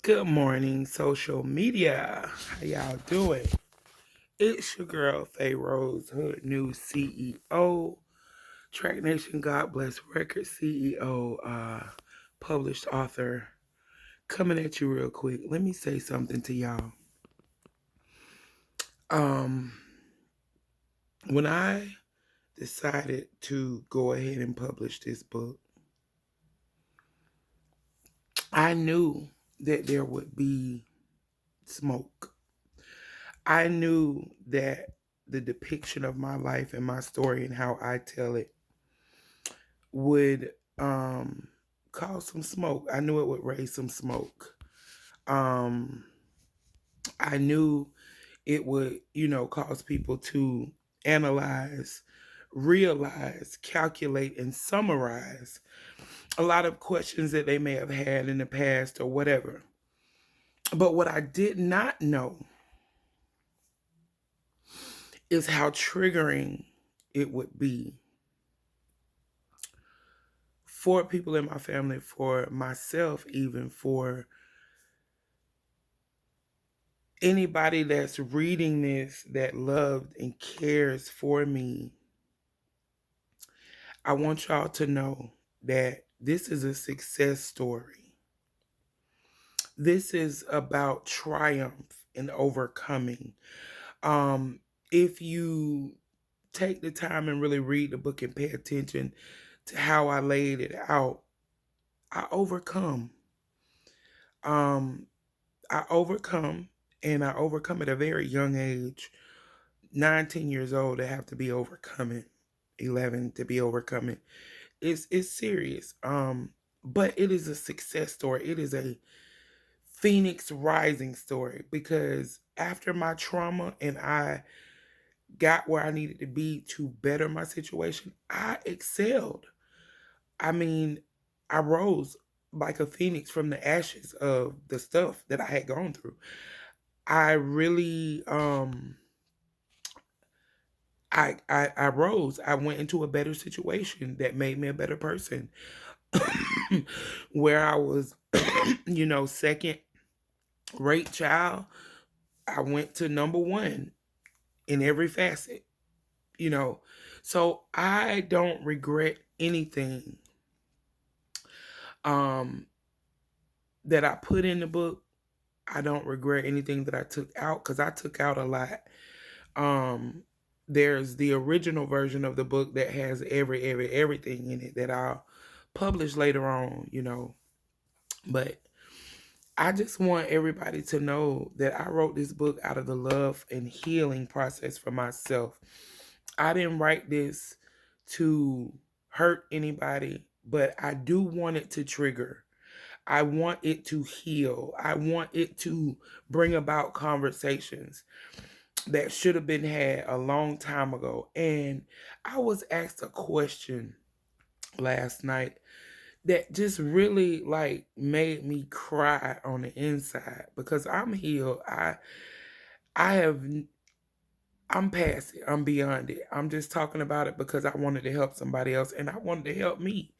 Good morning, social media. How y'all doing? It's your girl, Faye Rose, Hood News CEO, Track Nation God Bless Records CEO, published author. Coming at you real quick. Let me say something to y'all. When I decided to go ahead and publish this book, I knew that there would be smoke. I knew that the depiction of my life and my story and how I tell it would cause some smoke. I knew it would raise some smoke. Um, I knew it would, cause people to analyze, realize, calculate, and summarize a lot of questions that they may have had in the past or whatever. But what I did not know is how triggering it would be for people in my family, for myself, even for anybody that's reading this that loved and cares for me. I want y'all to know that this is a success story. This is about triumph and overcoming. If you take the time and really read the book and pay attention to how I laid it out, I overcome. Um, I overcome, and I overcome at a very young age. 19 years old to have to be overcoming, 11 to be overcoming. It's serious. But it is a success story. It is a phoenix rising story because after my trauma and I got where I needed to be to better my situation, I excelled. I mean, I rose like a phoenix from the ashes of the stuff that I had gone through. I really I rose. I went into a better situation that made me a better person. Where I was, second rate child, I went to number one in every facet, you know. So I don't regret anything um that I put in the book. I don't regret anything that I took out because I took out a lot. Um there's the original version of the book that has everything in it that I'll publish later on, But I just want everybody to know that I wrote this book out of the love and healing process for myself. I didn't write this to hurt anybody, but I do want it to trigger. I want it to heal. I want it to bring about conversations that should have been had a long time ago. And I was asked a question last night that just really like made me cry on the inside because I'm healed. I have I'm past it. I'm beyond it. I'm just talking about it because I wanted to help somebody else and I wanted to help me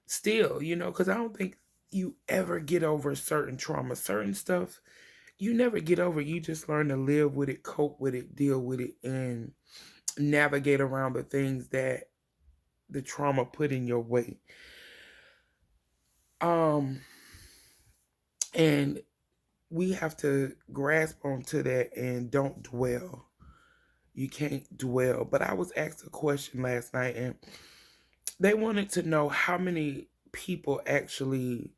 still, because I don't think you ever get over certain trauma, certain stuff. You never get over. You just learn to live with it, cope with it, deal with it, and navigate around the things that the trauma put in your way. And we have to grasp onto that and don't dwell. You can't dwell. But I was asked a question last night and they wanted to know how many people actually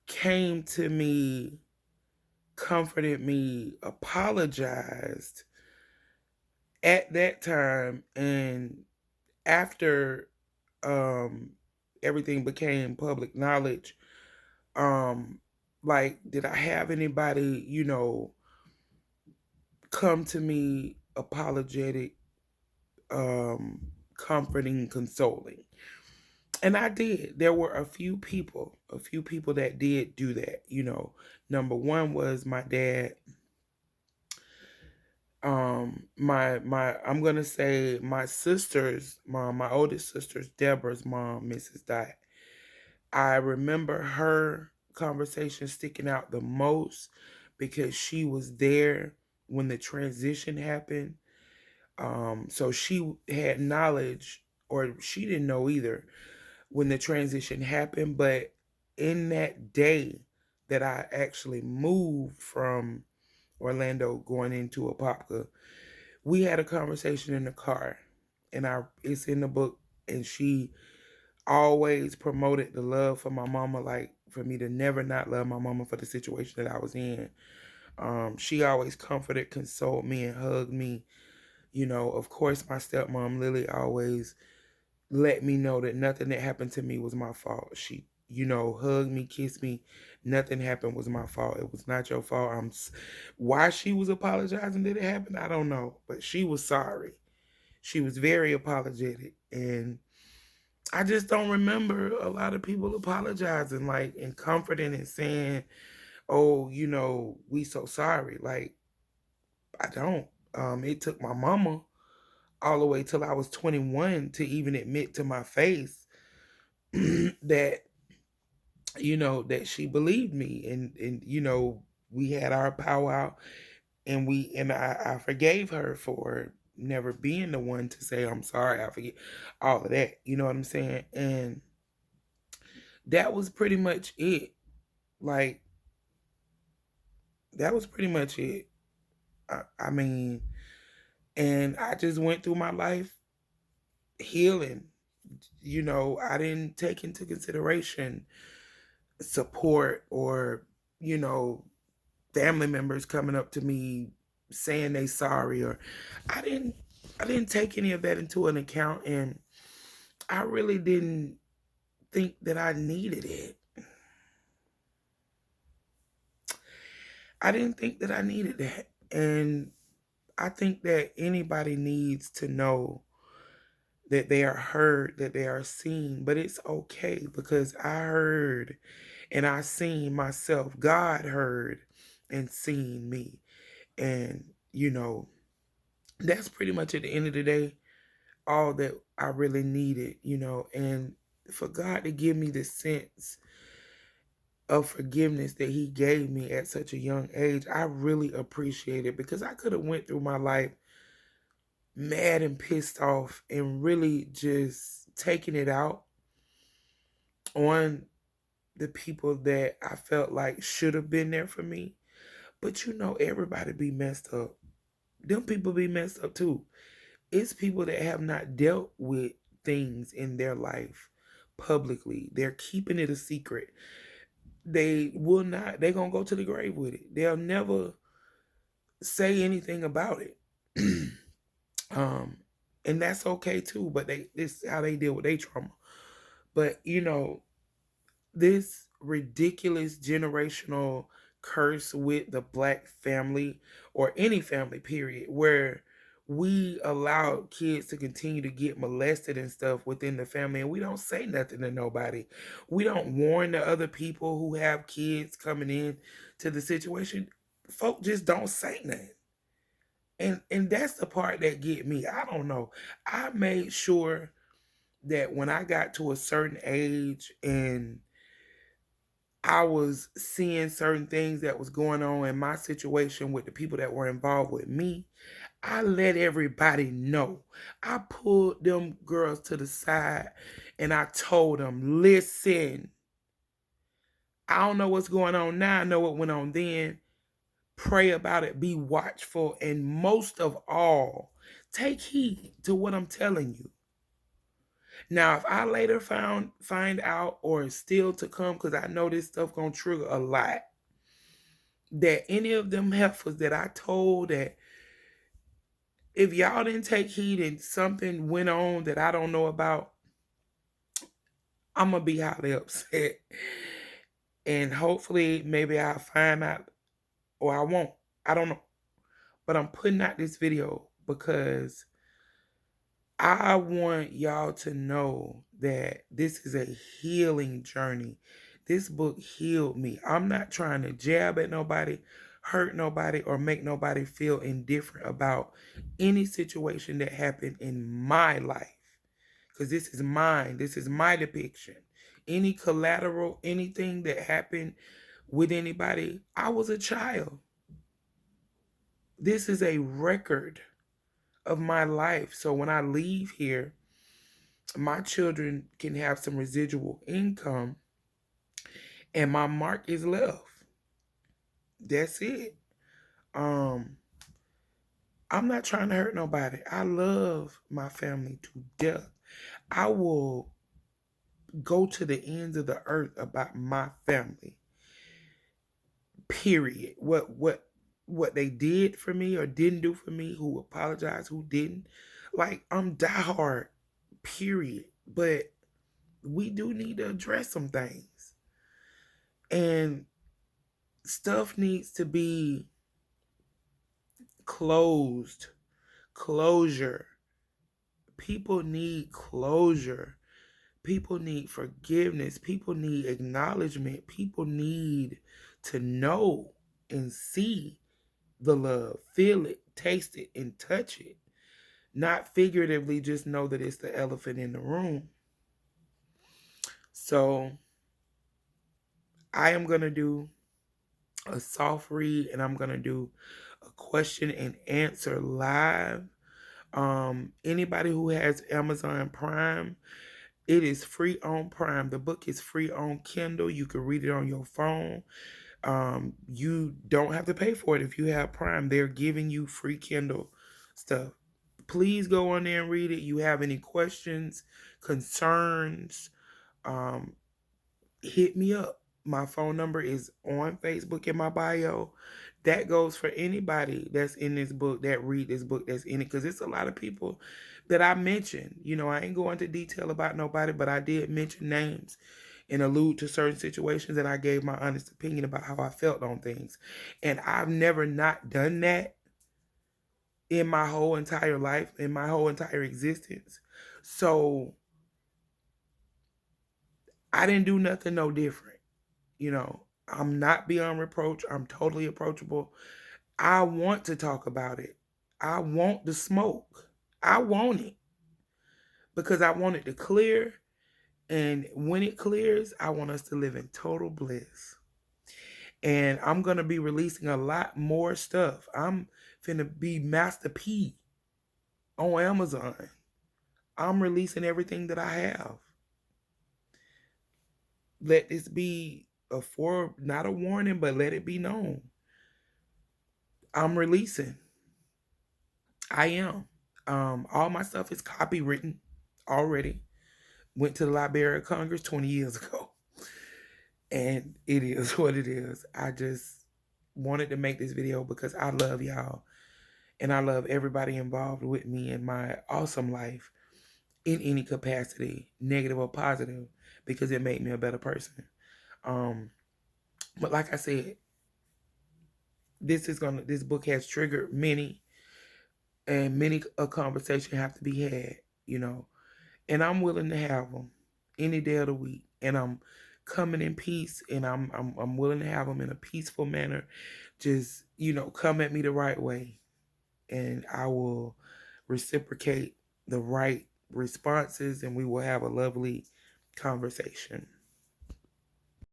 came to me, comforted me, apologized at that time, and after everything became public knowledge, like, did I have anybody, come to me apologetic, comforting, consoling? And I did. There were a few people that did do that. Number one was my dad. I'm gonna say my sister's mom, my oldest sister's Deborah's mom, Mrs. Dot. I remember her conversation sticking out the most because she was there when the transition happened. So she had knowledge, or she didn't know either when the transition happened. But in that day that I actually moved from Orlando going into Apopka, we had a conversation in the car, and it's in the book, and she always promoted the love for my mama, like for me to never not love my mama for the situation that I was in. She always comforted, consoled me, and hugged me. Of course, my stepmom Lily always let me know that nothing that happened to me was my fault. She, hugged me, kissed me. Nothing happened was my fault. It was not your fault. Why she was apologizing that it happened, I don't know, but she was sorry. She was very apologetic, and I just don't remember a lot of people apologizing, like, and comforting and saying, "Oh, we so sorry." Like, I don't. It took my mama all the way till I was 21 to even admit to my face that that she believed me, and we had our powwow, and I forgave her for never being the one to say I'm sorry. I forget all of that. You know what I'm saying? And that was pretty much it. Like, that was pretty much it. I mean, and I just went through my life healing. I didn't take into consideration support, or you know family members coming up to me saying they sorry, or I didn't I didn't take any of that into an account, and I really didn't think that I needed it. I didn't think that I needed that. And I think that anybody needs to know that they are heard, that they are seen, but it's okay, because I heard and I seen myself. God heard and seen me. And, that's pretty much at the end of the day all that I really needed, and for God to give me the sense of forgiveness that he gave me at such a young age, I really appreciate it, because I could have went through my life mad and pissed off and really just taking it out on the people that I felt like should have been there for me. But everybody be messed up. Them people be messed up too. It's people that have not dealt with things in their life publicly. They're keeping it a secret. They will not, they're going to go to the grave with it. They'll never say anything about it. um, and that's okay too, but this is how they deal with their trauma. But this ridiculous generational curse with the black family, or any family period, where we allow kids to continue to get molested and stuff within the family, and we don't say nothing to nobody. We don't warn the other people who have kids coming in to the situation. Folk just don't say nothing. And that's the part that get me. I don't know. I made sure that when I got to a certain age and I was seeing certain things that was going on in my situation with the people that were involved with me, I let everybody know. I pulled them girls to the side and I told them, listen, I don't know what's going on now. I know what went on then. Pray about it. Be watchful. And most of all, take heed to what I'm telling you. Now, if I later find out, or is still to come, because I know this stuff gonna trigger a lot, that any of them heifers that I told, that if y'all didn't take heed and something went on that I don't know about, I'm gonna be highly upset. And hopefully maybe I'll find out, or I won't. I don't know. But I'm putting out this video because I want y'all to know that this is a healing journey. This book healed me. I'm not trying to jab at nobody, hurt nobody, or make nobody feel indifferent about any situation that happened in my life. Because this is mine. This is my depiction. any collateral, anything that happened with anybody, I was a child. This is a record of my life. So when I leave here, my children can have some residual income and my mark is left. That's it. Um, I'm not trying to hurt nobody. I love my family to death. I will go to the ends of the earth about my family. Period. What they did for me or didn't do for me, who apologized, who didn't. Like, I'm diehard. Period. But we do need to address some things. And stuff needs to be closed. Closure. People need closure. People need forgiveness. People need acknowledgement. People need to know and see the love, feel it, taste it, and touch it. Not figuratively just know that it's the elephant in the room. So I am going to do a soft read and I'm going to do a question and answer live. Anybody who has Amazon Prime, it is free on Prime. The book is free on Kindle. You can read it on your phone. You don't have to pay for it if you have Prime. They're giving you free Kindle stuff. Please go on there and read it. You have any questions, concerns, hit me up. My phone number is on Facebook in my bio. That goes for anybody that's in this book, that read this book, that's in it. Because it's a lot of people that I mentioned. You know, I ain't going into detail about nobody, but I did mention names and allude to certain situations, and I gave my honest opinion about how I felt on things. And I've never not done that in my whole entire life, in my whole entire existence. So I didn't do nothing no different. You know, I'm not beyond reproach. I'm totally approachable. I want to talk about it. I want the smoke. I want it because I want it to clear. And when it clears, I want us to live in total bliss. And I'm going to be releasing a lot more stuff. I'm finna be Master P on Amazon. I'm releasing everything that I have. Let this be not a warning, but let it be known. I'm releasing. I am. All my stuff is copywritten already. Went to the Library of Congress 20 years ago. And it is what it is. I just wanted to make this video because I love y'all. And I love everybody involved with me in my awesome life in any capacity, negative or positive, because it made me a better person. But like I said, this book has triggered many, and many a conversation have to be had, you know. And I'm willing to have them any day of the week. And I'm coming in peace, and I'm willing to have them in a peaceful manner. Just, you know, come at me the right way, and I will reciprocate the right responses, and we will have a lovely conversation.